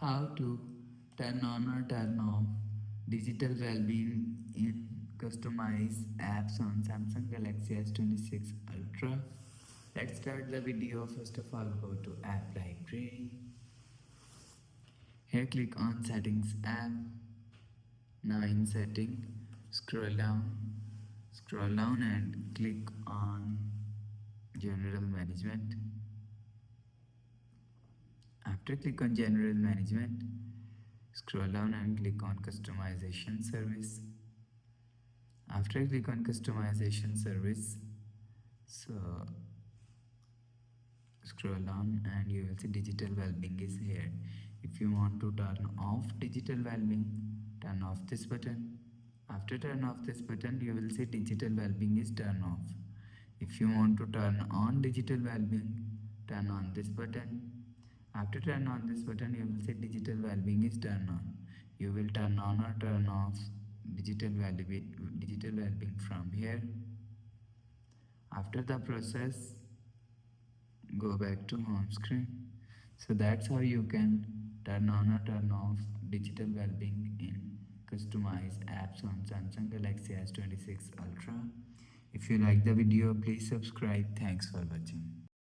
How to turn on or turn off digital well-being in customized apps on Samsung Galaxy S26 Ultra. Let's start the video. First of all, go to App Library. Here click on Settings app. Now in Setting, scroll down and click on General Management. After click on General Management, scroll down and click on Customization Service. After click on Customization Service, so scroll down and you will see Digital Wellbeing is here. If you want to turn off Digital Wellbeing, turn off this button. After turn off this button, you will see Digital Wellbeing is turned off. If you want to turn on Digital Wellbeing, turn on this button. After turn on this button, you will see Digital Wellbeing is turned on. You will turn on or turn off digital wellbeing from here. After the process, go back to home screen. So that's how you can turn on or turn off digital wellbeing in customized apps on Samsung Galaxy S26 Ultra. If you like the video, please subscribe. Thanks for watching.